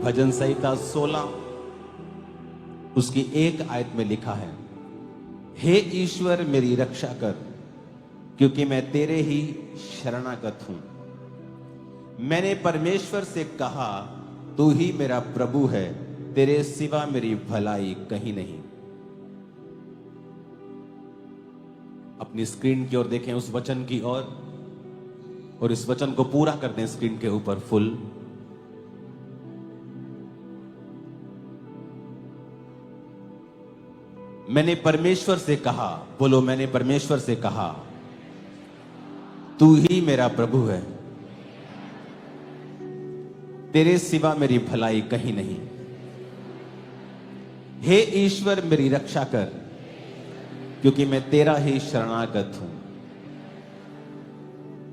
भजन संहिता 16 उसकी 1 आयत में लिखा है, हे ईश्वर मेरी रक्षा कर, क्योंकि मैं तेरे ही शरणागत हूं। मैंने परमेश्वर से कहा, तू ही मेरा प्रभु है, तेरे सिवा मेरी भलाई कहीं नहीं। अपनी स्क्रीन की ओर देखें, उस वचन की ओर, और इस वचन को पूरा कर दें स्क्रीन के ऊपर फुल। मैंने परमेश्वर से कहा, बोलो मैंने परमेश्वर से कहा, तू ही मेरा प्रभु है, तेरे सिवा मेरी भलाई कहीं नहीं। हे ईश्वर मेरी रक्षा कर, क्योंकि मैं तेरा ही शरणागत हूं।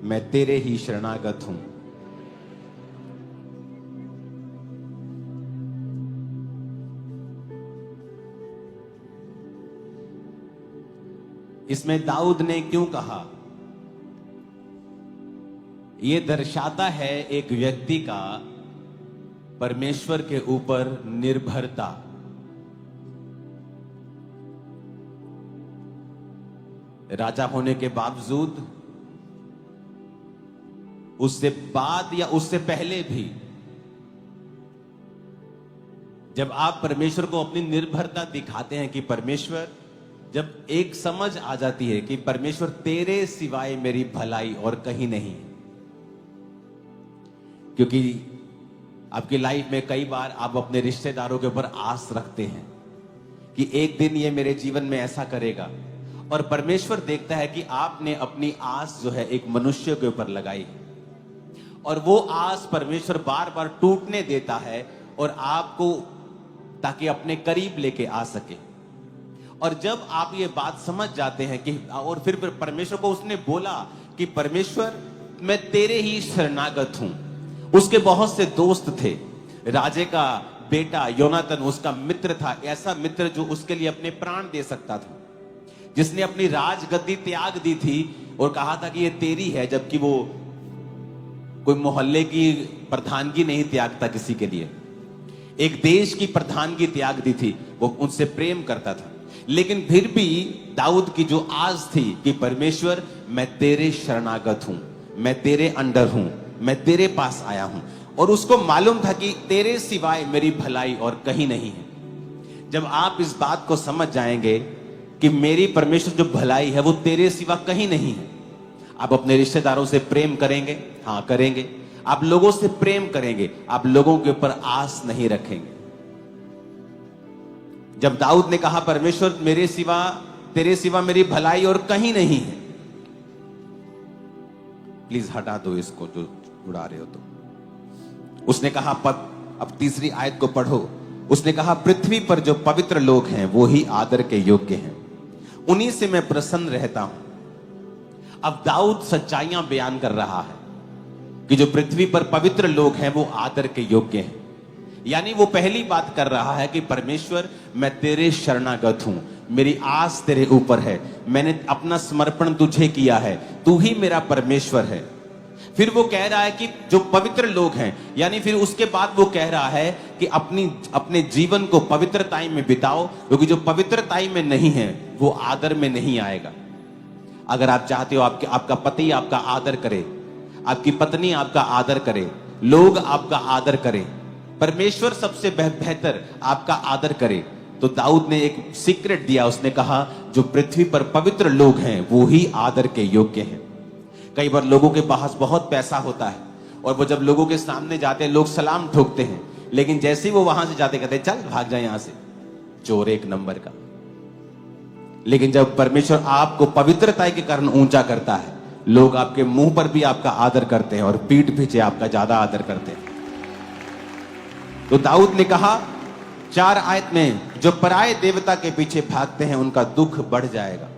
मैं तेरे ही शरणागत हूं। इसमें दाऊद ने क्यों कहा? यह दर्शाता है एक व्यक्ति का परमेश्वर के ऊपर निर्भरता। राजा होने के बावजूद, उससे बाद या उससे पहले भी, जब आप परमेश्वर को अपनी निर्भरता दिखाते हैं कि परमेश्वर, जब एक समझ आ जाती है कि परमेश्वर तेरे सिवाय मेरी भलाई और कहीं नहीं, क्योंकि आपकी लाइफ में कई बार आप अपने रिश्तेदारों के ऊपर आस रखते हैं कि एक दिन ये मेरे जीवन में ऐसा करेगा, और परमेश्वर देखता है कि आपने अपनी आस जो है एक मनुष्य के ऊपर लगाई, और वो आस परमेश्वर बार बार टूटने देता है और आपको, ताकि अपने करीब लेके आ सके। और जब आप ये बात समझ जाते हैं कि, और फिर परमेश्वर को उसने बोला कि परमेश्वर मैं तेरे ही शरणागत हूं। उसके बहुत से दोस्त थे। राजे का बेटा योनातन उसका मित्र था, ऐसा मित्र जो उसके लिए अपने प्राण दे सकता था, जिसने अपनी राजगद्दी त्याग दी थी और कहा था कि ये तेरी है, जबकि वो कोई मोहल्ले की प्रधानगी नहीं त्यागता किसी के लिए, एक देश की प्रधानगी त्याग दी थी। वो उनसे प्रेम करता था, लेकिन फिर भी दाऊद की जो आस थी कि परमेश्वर मैं तेरे शरणागत हूं, मैं तेरे अंडर हूं, मैं तेरे पास आया हूं, और उसको मालूम था कि तेरे सिवाय मेरी भलाई और कहीं नहीं है। जब आप इस बात को समझ जाएंगे कि मेरी परमेश्वर जो भलाई है वो तेरे सिवा कहीं नहीं है, आप अपने रिश्तेदारों से प्रेम करेंगे, हां करेंगे, आप लोगों से प्रेम करेंगे, आप लोगों के ऊपर आस नहीं रखेंगे। जब दाऊद ने कहा परमेश्वर मेरे सिवा, तेरे सिवा मेरी भलाई और कहीं नहीं है, प्लीज हटा दो इसको जो उड़ा रहे हो। तो उसने कहा, अब तीसरी आयत को पढ़ो। उसने कहा, पृथ्वी पर जो पवित्र लोग हैं वो ही आदर के योग्य हैं, उन्हीं से मैं प्रसन्न रहता हूं। अब दाऊद सच्चाइयां बयान कर रहा है कि जो पृथ्वी पर पवित्र लोग हैं वो आदर के योग्य हैं। यानी वो पहली बात कर रहा है कि परमेश्वर मैं तेरे शरणागत हूं, मेरी आस तेरे ऊपर है, मैंने अपना समर्पण तुझे किया है, तू ही मेरा परमेश्वर है। फिर वो कह रहा है कि जो पवित्र लोग हैं, यानी फिर उसके बाद वो कह रहा है कि अपने जीवन को पवित्रताई में बिताओ, क्योंकि जो पवित्रताई में नहीं है वो आदर में नहीं आएगा। अगर आप चाहते हो आपका पति आपका आदर करे, आपकी पत्नी आपका आदर करे, लोग आपका आदर करें, परमेश्वर सबसे बेहतर आपका आदर करे, तो दाऊद ने एक सीक्रेट दिया। उसने कहा जो पृथ्वी पर पवित्र लोग हैं वो ही आदर के योग्य हैं। कई बार लोगों के पास बहुत पैसा होता है और वो जब लोगों के सामने जाते हैं लोग सलाम ठोकते हैं, लेकिन जैसे ही वो वहां से जाते कहते चल भाग जाए यहां से, चोर एक नंबर का। लेकिन जब परमेश्वर आपको पवित्रता के कारण ऊंचा करता है, लोग आपके मुंह पर भी आपका आदर करते हैं और पीठ पीछे आपका ज्यादा आदर करते हैं। तो दाऊद ने कहा 4 आयत में, जो पराये देवता के पीछे भागते हैं उनका दुख बढ़ जाएगा,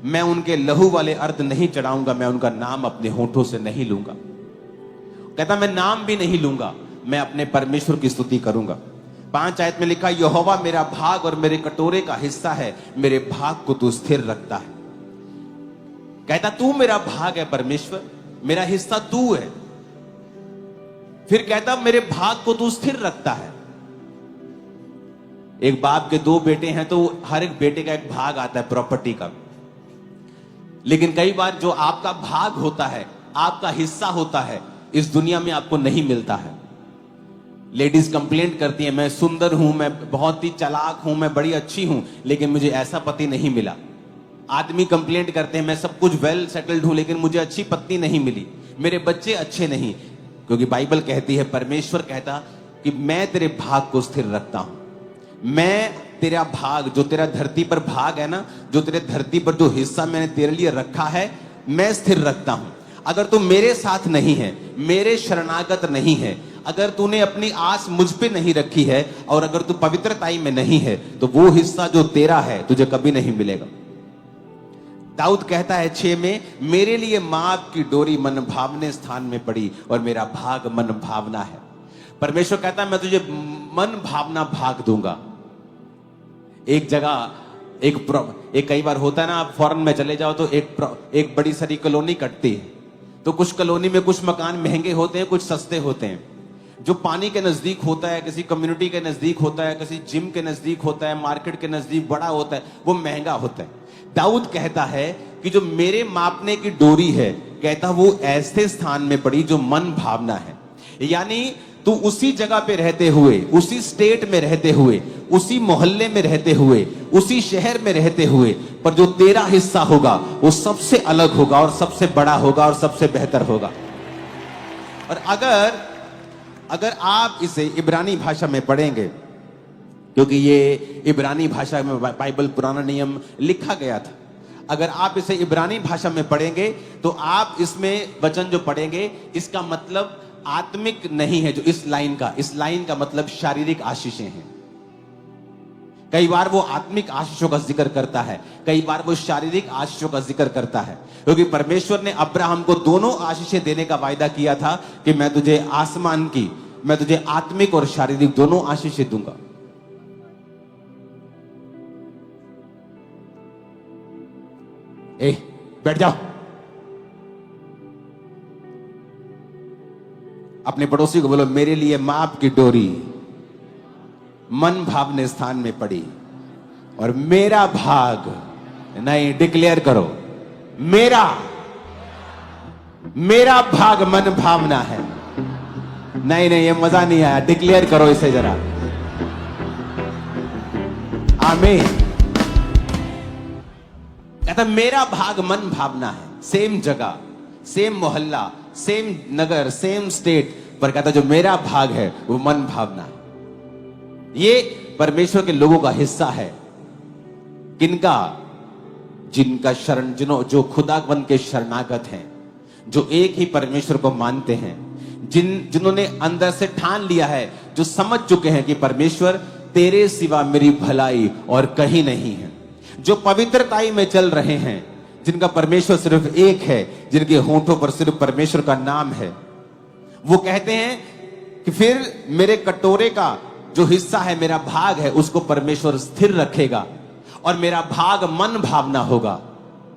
मैं उनके लहू वाले अर्ध नहीं चढ़ाऊंगा, मैं उनका नाम अपने होठों से नहीं लूंगा। कहता मैं नाम भी नहीं लूंगा, मैं अपने परमेश्वर की स्तुति करूंगा। 5 आयत में लिखा, यहोवा मेरा भाग और मेरे कटोरे का हिस्सा है, मेरे भाग को तू स्थिर रखता है। कहता तू मेरा भाग है परमेश्वर, मेरा हिस्सा तू है। फिर कहता मेरे भाग को तू स्थिर रखता है। एक बाप के 2 बेटे हैं तो हर एक बेटे का एक भाग आता है प्रॉपर्टी का। लेकिन कई बार जो आपका भाग होता है, आपका हिस्सा होता है, इस दुनिया में आपको नहीं मिलता है। लेडीज कंप्लेंट करती हैं, मैं सुंदर हूं, मैं बहुत ही चालाक हूं, मैं बड़ी अच्छी हूं, लेकिन मुझे ऐसा पति नहीं मिला। आदमी कंप्लेंट करते हैं, मैं सब कुछ वेल सेटल्ड हूं, लेकिन मुझे अच्छी पत्नी नहीं मिली, मेरे बच्चे अच्छे नहीं। क्योंकि बाइबल कहती है, परमेश्वर कहता कि मैं तेरे भाग को स्थिर रखता हूं। मैं तेरा भाग, जो तेरा धरती पर भाग है ना, जो तेरे धरती पर जो हिस्सा मैंने तेरे लिए रखा है, मैं स्थिर रखता हूं। अगर तू मेरे साथ नहीं है, मेरे शरणागत नहीं है, अगर तूने अपनी आस मुझ पे नहीं रखी है, और अगर तू पवित्रताई में नहीं है, तो वो हिस्सा जो तेरा है तुझे कभी नहीं मिलेगा। दाऊद कहता है 6 में, मेरे लिए माप की डोरी मन भावने स्थान में पड़ी और मेरा भाग मन भावना है। परमेश्वर कहता है मैं तुझे मन भावना भाग दूंगा। एक जगह एक कई बार होता है ना, आप फॉरेन में चले जाओ तो एक बड़ी सारी कॉलोनी कटती है, तो कुछ कॉलोनी में कुछ मकान महंगे होते हैं, कुछ सस्ते होते हैं। जो पानी के नजदीक होता है, किसी कम्युनिटी के नजदीक होता है, किसी जिम के नजदीक होता है, मार्केट के नजदीक बड़ा होता है, वो महंगा होता है। दाऊद कहता है कि जो मेरे मापने की डोरी है, कहता वो ऐसे स्थान में पड़ी जो मन भावना है। यानी तू उसी जगह पे रहते हुए, उसी स्टेट में रहते हुए, उसी मोहल्ले में रहते हुए, उसी शहर में रहते हुए, पर जो तेरा हिस्सा होगा वो सबसे अलग होगा और सबसे बड़ा होगा और सबसे बेहतर होगा। और अगर आप इसे इब्रानी भाषा में पढ़ेंगे, क्योंकि ये इब्रानी भाषा में बाइबल पुराना नियम लिखा गया था, अगर आप इसे इब्रानी भाषा में पढ़ेंगे तो आप इसमें वचन जो पढ़ेंगे, इसका मतलब आत्मिक नहीं है। जो इस लाइन का मतलब शारीरिक आशीषें हैं। कई बार वो आत्मिक आशीषों का जिक्र करता है, कई बार वो शारीरिक आशीषों का जिक्र करता है, क्योंकि परमेश्वर ने अब्राहम को दोनों आशीषें देने का वायदा किया था कि मैं तुझे आसमान की, मैं तुझे आत्मिक और शारीरिक दोनों आशीषें दूंगा। बैठ जाओ। अपने पड़ोसी को बोलो, मेरे लिए माप की डोरी मन भावने स्थान में पड़ी और मेरा भाग, नहीं, डिक्लेयर करो, मेरा भाग मन भावना है। नहीं, ये मजा नहीं आया, डिक्लेयर करो इसे जरा। आमीन। कहता मेरा भाग मन भावना है। सेम जगह, सेम मोहल्ला, सेम नगर, सेम स्टेट, पर कहता जो मेरा भाग है वो मन भावना है। ये परमेश्वर के लोगों का हिस्सा है। किनका? जिनका शरण, जो खुदावन के शरणागत हैं, जो एक ही परमेश्वर को मानते हैं, जिन्होंने अंदर से ठान लिया है, जो समझ चुके हैं कि परमेश्वर तेरे सिवा मेरी भलाई और कहीं नहीं है, जो पवित्रताई में चल रहे हैं, जिनका परमेश्वर सिर्फ एक है, जिनके होंठों पर सिर्फ परमेश्वर का नाम है। वो कहते हैं कि फिर मेरे कटोरे का जो हिस्सा है, मेरा भाग है, उसको परमेश्वर स्थिर रखेगा और मेरा भाग मन भावना होगा।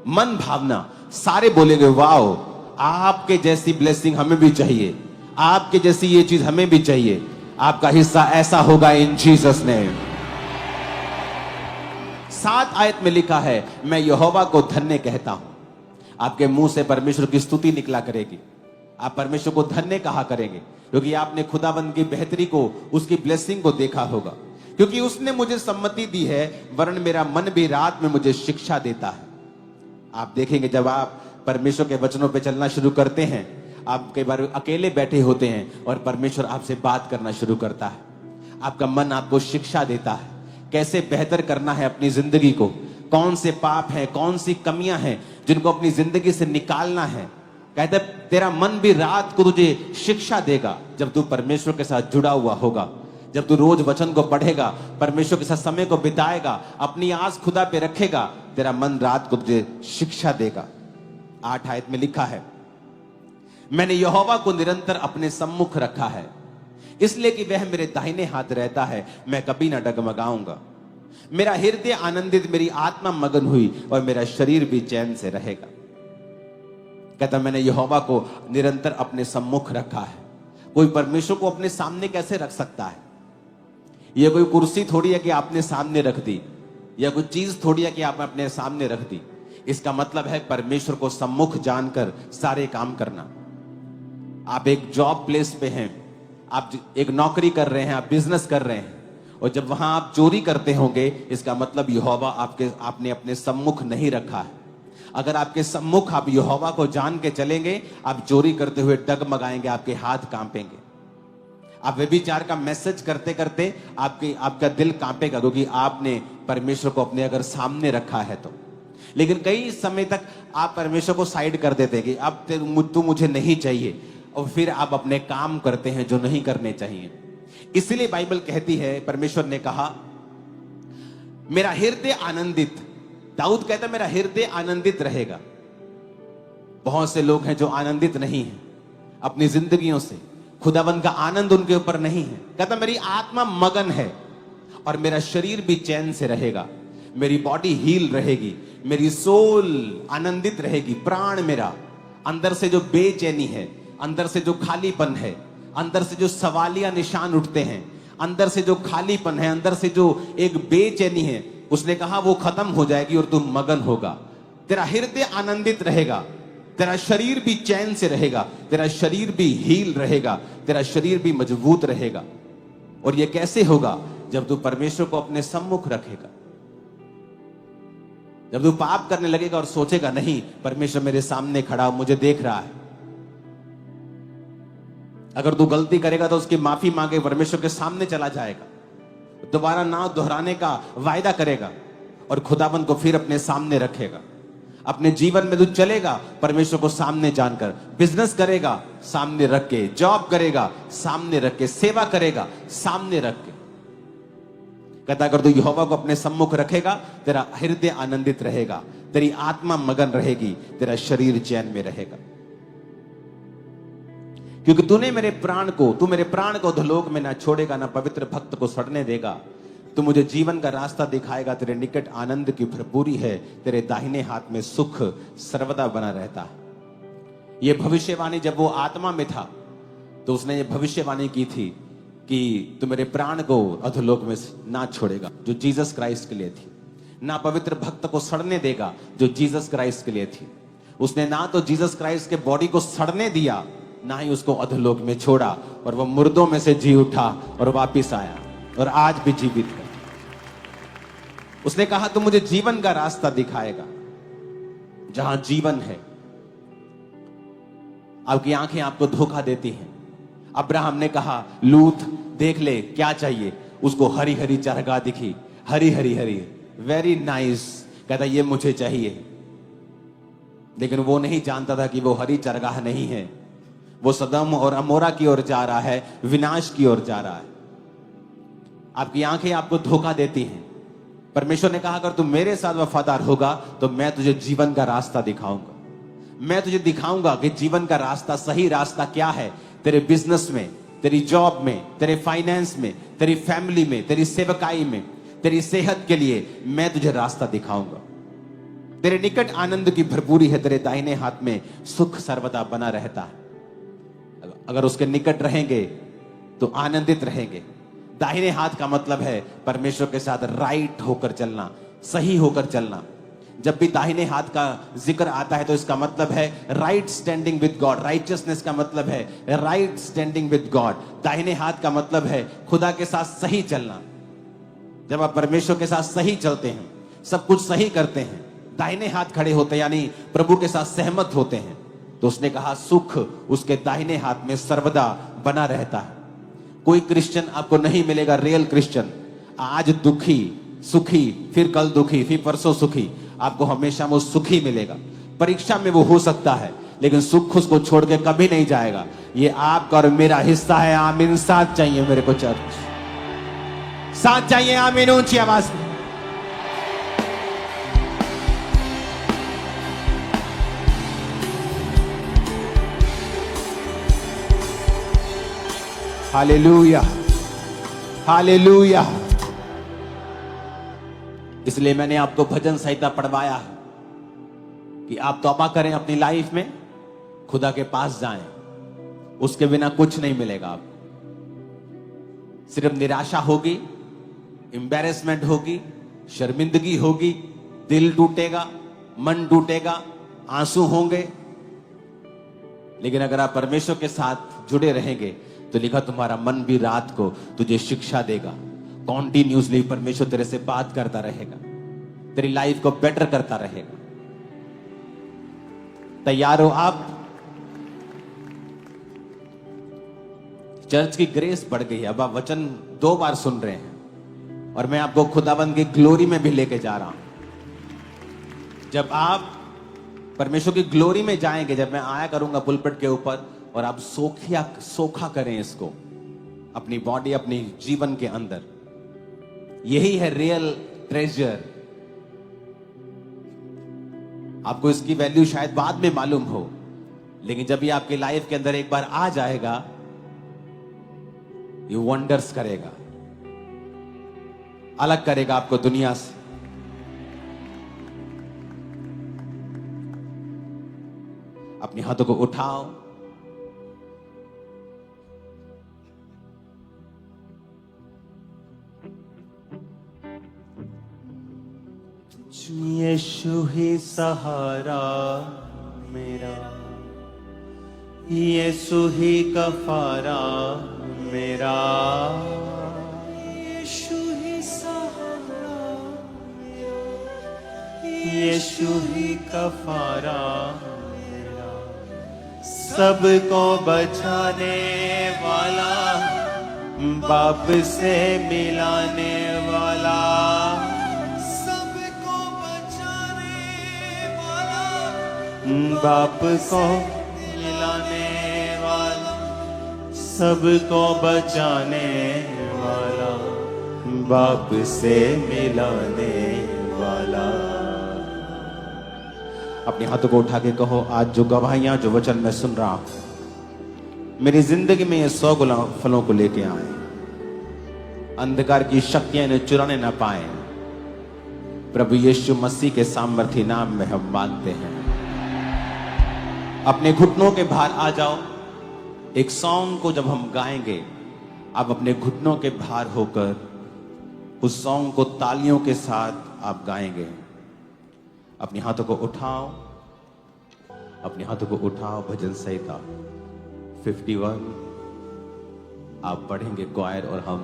मन भावना। सारे बोलेंगे वाओ, आपके जैसी ब्लेसिंग हमें भी चाहिए, आपके जैसी ये चीज हमें भी चाहिए। आपका हिस्सा ऐसा होगा इन जीसस नेम। 7 आयत में लिखा है, मैं यहोवा को धन्य कहता हूं। आपके मुंह से परमेश्वर की स्तुति निकला करेगी। आप परमेश्वर को धन्य कहा करेंगे, क्योंकि आपने खुदाबंद की बेहतरी को, उसकी ब्लेसिंग को देखा होगा। क्योंकि उसने मुझे सम्मति दी है, वरन मेरा मन भी रात में मुझे शिक्षा देता है। आप देखेंगे जब आप परमेश्वर के वचनों पे चलना शुरू करते हैं, आप कई बार अकेले बैठे होते हैं और परमेश्वर आपसे बात करना शुरू करता है। आपका मन आपको शिक्षा देता है, कैसे बेहतर करना है अपनी जिंदगी को, कौन से पाप हैं, कौन सी कमियां हैं जिनको अपनी जिंदगी से निकालना है। कहता है तेरा मन भी रात को तुझे शिक्षा देगा। जब तू परमेश्वर के साथ जुड़ा हुआ होगा, जब तू रोज वचन को पढ़ेगा, परमेश्वर के साथ समय को बिताएगा, अपनी आस खुदा पे रखेगा, तेरा मन रात को तुझे शिक्षा देगा। 8 आयत में लिखा है, मैंने यहोवा को निरंतर अपने सम्मुख रखा है, इसलिए कि वह मेरे दाहिने हाथ रहता है, मैं कभी ना डगमगाऊंगा। मेरा हृदय आनंदित, मेरी आत्मा मगन हुई और मेरा शरीर भी चैन से रहेगा। कहता मैंने यहोवा को निरंतर अपने सम्मुख रखा है। कोई परमेश्वर को अपने सामने कैसे रख सकता है? ये कोई कुर्सी थोड़ी है कि आपने सामने रख दी, या कोई चीज थोड़ी है कि आपने अपने सामने रख दी। इसका मतलब है परमेश्वर को सम्मुख जानकर सारे काम करना। आप एक जॉब प्लेस पे हैं, आप एक नौकरी कर रहे हैं, आप बिजनेस कर रहे हैं, और जब वहां आप चोरी करते होंगे, इसका मतलब यहोवा आपने अपने सम्मुख नहीं रखा है। अगर आपके सम्मुख आप यहोवा को जान के चलेंगे, आप चोरी करते हुए डगमगाएंगे, आपके हाथ कांपेंगे। आप व्यभिचार का मैसेज करते करते आपका दिल कांपेगा, क्योंकि आपने परमेश्वर को अपने अगर सामने रखा है तो। लेकिन कई समय तक आप परमेश्वर को साइड कर देते हैं कि अब तू मुझे नहीं चाहिए, और फिर आप अपने काम करते हैं जो नहीं करने चाहिए। इसलिए बाइबल कहती है, परमेश्वर ने कहा मेरा हृदय आनंदित, दाऊद कहता मेरा हृदय आनंदित रहेगा। बहुत से लोग हैं जो आनंदित नहीं हैं अपनी जिंदगियों से, खुदावंद का आनंद उनके ऊपर नहीं है। कहता मेरी आत्मा मगन है और मेरा शरीर भी चैन से रहेगा, मेरी बॉडी हील रहेगी, मेरी सोल आनंदित रहेगी। प्राण मेरा, अंदर से जो बेचैनी है, अंदर से जो खालीपन है, अंदर से जो सवालिया निशान उठते हैं, अंदर से जो खालीपन है, अंदर से जो एक बेचैनी है, उसने कहा वो खत्म हो जाएगी और तू मगन होगा। तेरा हृदय आनंदित रहेगा, तेरा शरीर भी चैन से रहेगा, तेरा शरीर भी हील रहेगा, तेरा शरीर भी मजबूत रहेगा। और ये कैसे होगा? जब तू परमेश्वर को अपने सम्मुख रखेगा। जब तू पाप करने लगेगा और सोचेगा नहीं, परमेश्वर मेरे सामने खड़ा, मुझे देख रहा है। अगर तू गलती करेगा तो उसकी माफी मांगे, परमेश्वर के सामने चला जाएगा, दोबारा ना दोहराने का वायदा करेगा और खुदाबंद को फिर अपने सामने रखेगा। अपने जीवन में तू चलेगा परमेश्वर को सामने जानकर, बिजनेस करेगा सामने रख के, जॉब करेगा सामने रख के, सेवा करेगा सामने रख के। कहता अगर तू यहोवा को अपने सम्मुख रखेगा, तेरा हृदय आनंदित रहेगा, तेरी आत्मा मगन रहेगी, तेरा शरीर चैन में रहेगा। क्योंकि तू मेरे प्राण को अधोलोक में ना छोड़ेगा, ना पवित्र भक्त को सड़ने देगा। तू मुझे जीवन का रास्ता दिखाएगा, तेरे निकट आनंद की भरपूरी है, तेरे दाहिने हाथ में सुख सर्वदा बना रहता है। यह भविष्यवाणी जब वो आत्मा में था तो उसने ये भविष्यवाणी की थी कि तू मेरे प्राण को अधोलोक में ना छोड़ेगा, जो जीसस क्राइस्ट के लिए थी, ना पवित्र भक्त को सड़ने देगा, जो जीसस क्राइस्ट के लिए थी। उसने ना तो जीसस क्राइस्ट के बॉडी को सड़ने दिया, ना ही उसको अधोलोक में छोड़ा, और वह मुर्दों में से जी उठा और वापिस आया और आज भी जीवित है। उसने कहा तू मुझे जीवन का रास्ता दिखाएगा, जहां जीवन है। आपकी आंखें आपको धोखा देती हैं। अब्राहम ने कहा लूत देख ले क्या चाहिए, उसको हरी हरी चरगाह दिखी, हरी हरी हरी, वेरी नाइस। कहता ये मुझे चाहिए, लेकिन वो नहीं जानता था कि वो हरी चरगाह नहीं है, वो सदम और अमोरा की ओर जा रहा है, विनाश की ओर जा रहा है। आपकी आंखें आपको धोखा देती हैं। परमेश्वर ने कहा अगर तू मेरे साथ वफादार होगा तो मैं तुझे जीवन का रास्ता दिखाऊंगा। मैं तुझे दिखाऊंगा कि जीवन का रास्ता, सही रास्ता क्या है। तेरे बिजनेस में, तेरी जॉब में, तेरे फाइनेंस में, तेरी फैमिली में, तेरी सेवकाई में, तेरी सेहत के लिए मैं तुझे रास्ता दिखाऊंगा। तेरे निकट आनंद की भरपूरी है, तेरे दाहिने हाथ में सुख सर्वदा बना रहता है। अगर उसके निकट रहेंगे तो आनंदित रहेंगे। दाहिने हाथ का मतलब है परमेश्वर के साथ राइट होकर चलना, सही होकर चलना। जब भी दाहिने हाथ का जिक्र आता है तो इसका मतलब है right standing with God. Righteousness का मतलब है राइट स्टैंडिंग विद गॉड। दाहिने हाथ का मतलब है खुदा के साथ सही चलना। जब आप परमेश्वर के साथ सही चलते हैं, सब कुछ सही करते हैं, दाहिने हाथ खड़े होते हैं, यानी प्रभु के साथ सहमत होते हैं, तो उसने कहा सुख उसके दाहिने हाथ में सर्वदा बना रहता है। कोई क्रिश्चियन आपको नहीं मिलेगा, रियल क्रिश्चियन, आज दुखी सुखी, फिर कल दुखी, फिर परसों सुखी। आपको हमेशा वो सुखी मिलेगा। परीक्षा में वो हो सकता है, लेकिन सुख उसको छोड़ के कभी नहीं जाएगा। ये आपका और मेरा हिस्सा है। आमीन। साथ चाहिए मेरे को, चर्च साथ चाहिए। आमीन। ऊंची आवाज में हालेलुया, हालेलुया। इसलिए मैंने आपको भजन संहिता पढ़वाया है कि आप तौबा करें अपनी लाइफ में, खुदा के पास जाएं। उसके बिना कुछ नहीं मिलेगा आपको। सिर्फ निराशा होगी, एम्बैरेसमेंट होगी, शर्मिंदगी होगी, दिल टूटेगा, मन टूटेगा, आंसू होंगे। लेकिन अगर आप परमेश्वर के साथ जुड़े रहेंगे तो लिखा तुम्हारा मन भी रात को तुझे शिक्षा देगा। कॉन्टिन्यूसली परमेश्वर तेरे से बात करता रहेगा, तेरी लाइफ को बेटर करता रहेगा। तैयार हो आप? चर्च की ग्रेस बढ़ गई है। अब आप वचन 2 बार सुन रहे हैं और मैं आपको खुदाबंद की ग्लोरी में भी लेके जा रहा हूं। जब आप परमेश्वर की ग्लोरी में जाएंगे, जब मैं आया करूंगा पुलपिट के ऊपर और आप सोखा करें इसको अपनी बॉडी, अपनी जीवन के अंदर, यही है रियल ट्रेजर। आपको इसकी वैल्यू शायद बाद में मालूम हो, लेकिन जब ये आपकी लाइफ के अंदर एक बार आ जाएगा, ये वंडर्स करेगा, अलग करेगा आपको दुनिया से। अपने हाथों को उठाओ, यीशु ही सहारा मेरा, यीशु ही कफारा मेरा, यीशु ही सहारा मेरा, यीशु ही कफारा मेरा, सबको बचाने वाला, बाप से मिलाने वाला, सबको बचाने वाला, बाप को मिलाने वाला, सबको बचाने वाला, बाप से मिलाने वाला। अपने हाथों को उठा के कहो, आज जो गवाहियां, जो वचन मैं सुन रहा हूं, मेरी जिंदगी में ये 100 गुलाम फलों को लेके आए। अंधकार की शक्तियां इन्हें चुराने ना पाए। प्रभु यीशु मसीह के सामर्थी नाम में हम मांगते हैं। अपने घुटनों के भार आ जाओ। एक सॉन्ग को जब हम गाएंगे, आप अपने घुटनों के भार होकर उस सॉन्ग को तालियों के साथ आप गाएंगे। अपने हाथों को उठाओ, अपने हाथों को उठाओ। भजन संहिता 51 आप पढ़ेंगे क्वायर, और हम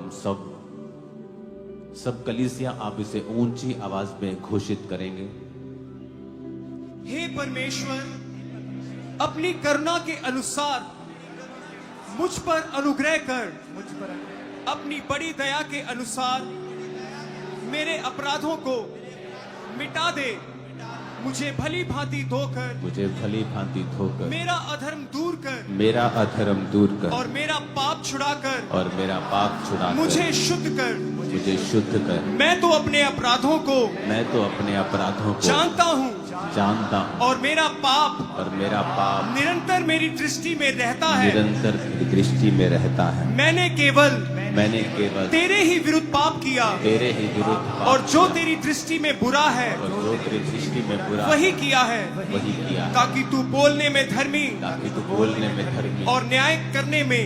सब कलीसिया आप इसे ऊंची आवाज में घोषित करेंगे। हे परमेश्वर, अपनी करुणा के अनुसार मुझ पर अनुग्रह कर। अपनी बड़ी दया के अनुसार मेरे अपराधों को मिटा दे। मुझे भली भांति धोकर, मुझे भली भांति धोकर, मेरा अधर्म दूर कर, मेरा अधर्म दूर कर, और मेरा पाप छुड़ाकर, और मेरा पाप छुड़ाकर, मुझे शुद्ध कर, मुझे शुद्ध कर। मैं तो अपने अपराधों को, मैं तो अपने अपराधों को जानता हूँ, और मेरा पाप निरंतर मेरी दृष्टि में रहता है, निरंतर मेरी दृष्टि में रहता है। मैंने केवल तेरे ही विरुद्ध पाप किया, तेरे ही विरुद्ध पाप, और जो तेरी दृष्टि में बुरा है, और जो तेरी दृष्टि में बुरा वही किया है, वही किया, ताकि तू बोलने में धर्मी, ताकि तू बोलने में धर्मी, और न्याय करने में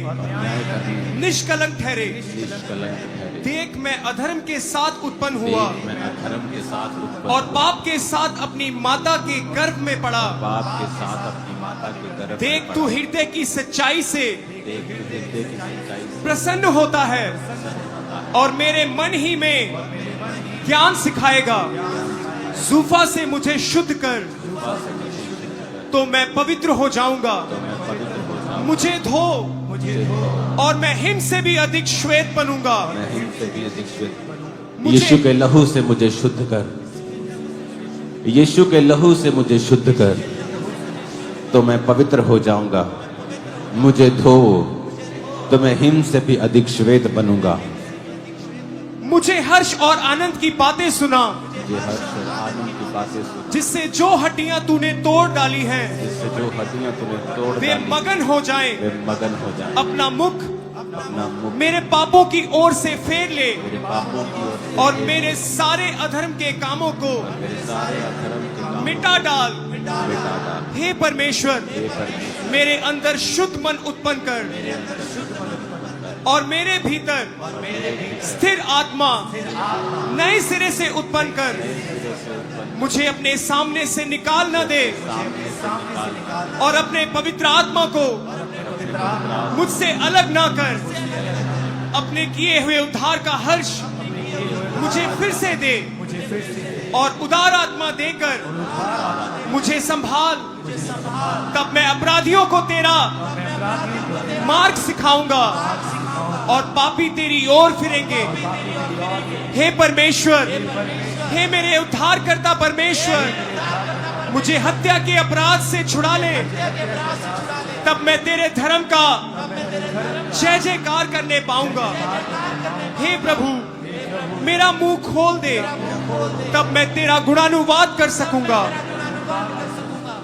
निष्कलंक ठहरे। देख, मैं अधर्म के साथ उत्पन्न हुआ, मैं अधर्म के साथ उत्पन्न और पाप के साथ अपनी माता के गर्भ में पड़ा। पाप के साथ अपनी माता के गर्भ देख, में तू हृदय की सच्चाई से पड़ा। प्रसन्न होता है, और मेरे मन ही में ज्ञान सिखाएगा। जूफा से मुझे शुद्ध कर, तो मैं पवित्र हो जाऊंगा। मुझे धो, और मैं हिम से भी अधिक श्वेत बनूंगा। यीशु के लहू से मुझे शुद्ध कर, यीशु के लहू से मुझे शुद्ध कर, तो मैं पवित्र हो जाऊंगा। मुझे धो, तो मैं हिम से भी अधिक श्वेत बनूंगा। मुझे हर्ष और आनंद की बातें सुना, मुझे हर्ष और आनंद की बातें सुना, जिससे जो हड्डियां तूने तोड़ डाली हैं, जिससे जो हड्डियां तूने तोड़ वे डाली, मगन हो जाएं। वे मगन हो जाएं। अपना मुख मुख मेरे पापों की ओर से फेर ले, मेरे पापों की ओर से, और मेरे सारे अधर्म के कामों को मेरे सारे अधर्म के कामों मिटा डाल। मिटा डाल। हे परमेश्वर, हे परमेश्वर, मेरे अंदर शुद्ध मन उत्पन्न कर, और मेरे भीतर स्थिर आत्मा नए सिरे से उत्पन्न कर मुझे अपने सामने से निकाल न दे और अपने पवित्र आत्मा को मुझसे अलग ना कर। अपने किए हुए उद्धार का हर्ष मुझे फिर से दे और उदार आत्मा देकर मुझे संभाल। तब मैं अपराधियों को तेरा मार्ग सिखाऊंगा और पापी तेरी ओर फिरेंगे। हे परमेश्वर, हे मेरे उद्धारकर्ता परमेश्वर, मुझे हत्या के अपराध से छुड़ा ले। तब मैं तेरे धर्म का जय जयकार करने पाऊंगा। हे प्रभु, मेरा मुंह खोल दे, तब मैं तेरा गुणानुवाद कर सकूंगा।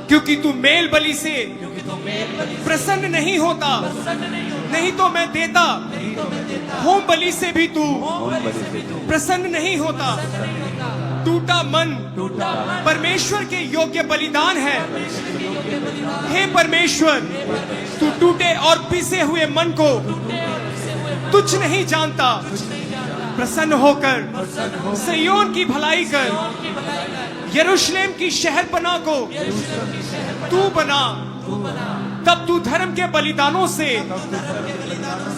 क्योंकि तू मेल बलि से प्रसन्न नहीं होता, नहीं तो मैं देता। होम बलि से भी तू प्रसन्न नहीं होता। टूटा मन परमेश्वर के योग्य बलिदान है। हे परमेश्वर, तू टूटे और पिसे हुए मन को तुच्छ नहीं जानता। प्रसन्न होकर सिय्योन की भलाई कर, यरूशलेम की शहरपनाह को तू बना। तब तू धर्म के बलिदानों से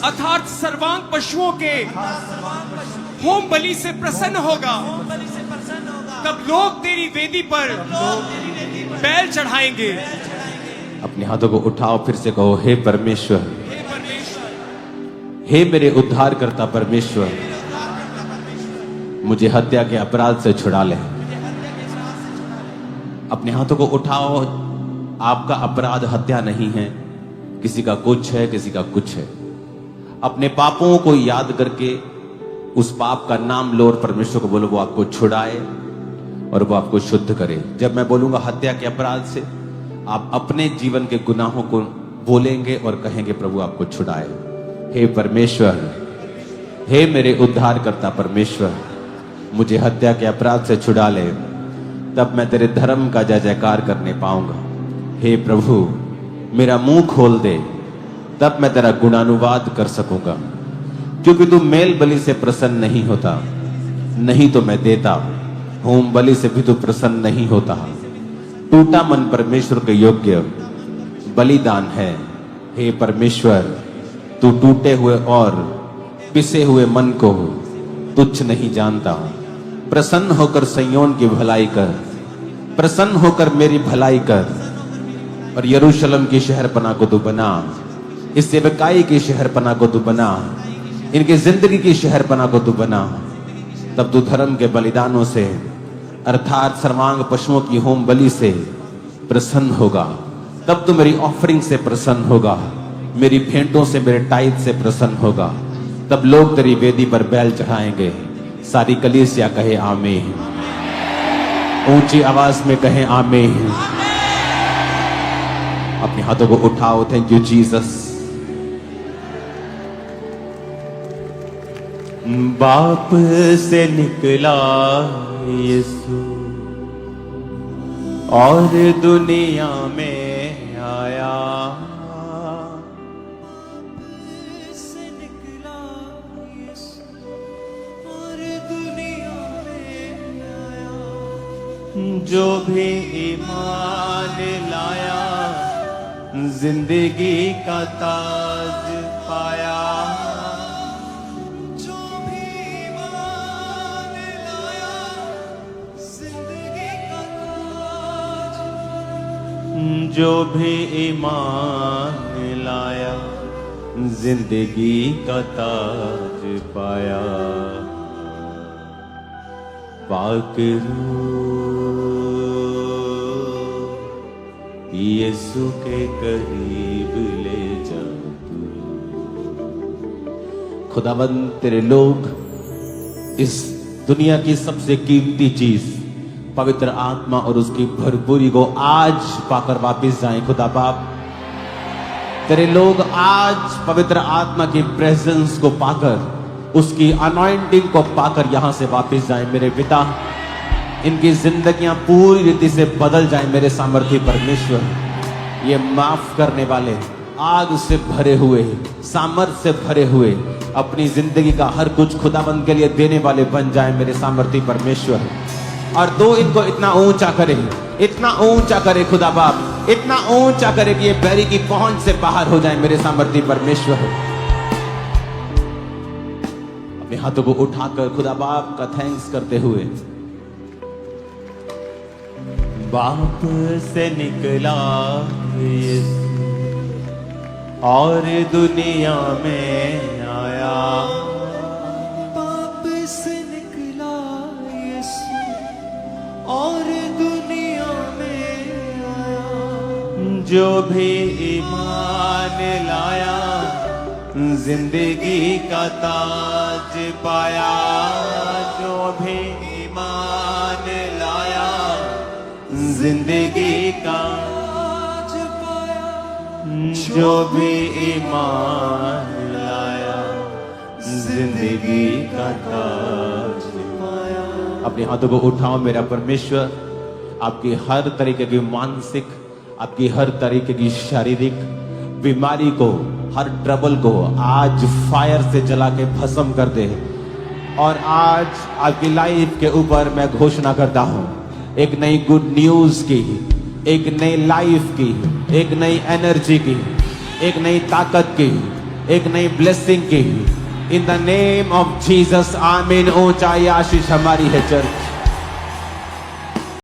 अर्थात सर्वांग पशुओं के होम बलि से प्रसन्न होगा। तब लोग तेरी वेदी पर बैल चढ़ाएंगे। अपने हाथों को उठाओ, फिर से कहो, हे परमेश्वर, हे मेरे उद्धार करता परमेश्वर, मुझे हत्या के अपराध से छुड़ा ले। अपने हाथों को उठाओ। आपका अपराध हत्या नहीं है, किसी का कुछ है, किसी का कुछ है। अपने पापों को याद करके उस पाप का नाम लो और परमेश्वर को बोलो, वो आपको छुड़ाए और वो आपको शुद्ध करे। जब मैं बोलूंगा हत्या के अपराध से, आप अपने जीवन के गुनाहों को बोलेंगे और कहेंगे, प्रभु आपको छुड़ाए। हे परमेश्वर, हे मेरे उद्धार करता परमेश्वर, मुझे हत्या के अपराध से छुड़ा ले। तब मैं तेरे धर्म का जय जयकार करने पाऊंगा। हे प्रभु, मेरा मुंह खोल दे, तब मैं तेरा गुणानुवाद कर सकूंगा। क्योंकि तू मेल बलि से प्रसन्न नहीं होता, नहीं तो मैं देता। होम बलि से भी तू प्रसन्न नहीं होता। टूटा मन परमेश्वर के योग्य बलिदान है। हे परमेश्वर, तू टूटे हुए और पिसे हुए मन को तुच्छ नहीं जानता। प्रसन्न होकर सिय्योन की भलाई कर, प्रसन्न होकर मेरी भलाई कर और यरूशलेम की शहरपनाह को तू बना। इस सेवकाई की शहरपनाह को तू बना, इनकी जिंदगी की शहरपनाह को तू बना। तब तू धर्म के बलिदानों से अर्थात सर्वांग पशुओं की होम बलि से प्रसन्न होगा। तब तू मेरी ऑफरिंग से प्रसन्न होगा, मेरी भेंटों से, मेरे टाइट से प्रसन्न होगा। तब लोग तेरी वेदी पर बैल चढ़ाएंगे। सारी कलीसिया कहे आमीन। ऊंची आवाज में कहे आमीन। अपने हाथों को उठाओ। Thank you Jesus. बाप से निकला यीशु और दुनिया में आया। से निकला यीशु और दुनिया में आया। जो भी ईमान लाया, जिंदगी का ताज पाया। जो भी ईमान लाया, जिंदगी का ताज। जो भी ईमान लाया, जिंदगी का ताज पाया। पाक रूह यीशु के करीब ले जा तू। खुदाबंद, तेरे लोग इस दुनिया की सबसे कीमती चीज पवित्र आत्मा और उसकी भरपूरी को आज पाकर वापस जाएं। खुदा बाप, तेरे लोग आज पवित्र आत्मा की प्रेजेंस को पाकर, उसकी अनॉइंटिंग को पाकर यहां से वापस जाएं। मेरे पिता, इनकी जिंदगियां पूरी रीति से बदल जाएं। मेरे सामर्थ्य परमेश्वर, ये माफ करने वाले, आग से भरे हुए, सामर्थ्य से भरे हुए, अपनी जिंदगी का हर कुछ खुदाबंद के लिए देने वाले बन जाए मेरे सामर्थी परमेश्वर। और दो इनको इतना ऊंचा करे, इतना ऊंचा करे खुदा बाप, इतना ऊंचा करे कि ये बैरी की पहुंच से बाहर हो जाए मेरे सामर्थी परमेश्वर। अपने हाथों को उठाकर खुदा बाप का थैंक्स करते हुए, बाप से निकला यीशु और दुनिया में आया, बाप से निकला यीशु और दुनिया में आया। जो भी ईमान लाया जिंदगी का ताज पाया, जो भी ईमान लाया जिंदगी का ताज पाया, जो भी ईमान लाया जिंदगी का ताज पाया। अपने हाथों को उठाओ मेरा परमेश्वर, आपकी हर तरीके की मानसिक, आपकी हर तरीके की शारीरिक बीमारी को, हर ट्रबल को आज फायर से जला के भस्म कर दे। और आज आपकी लाइफ के ऊपर मैं घोषणा करता हूं एक नई गुड न्यूज की, एक नई लाइफ की, एक नई एनर्जी की, एक नई ताकत की, एक नई ब्लेसिंग की। In the name of Jesus आमीन। ऊंचाई आशीष हमारी है चर्च।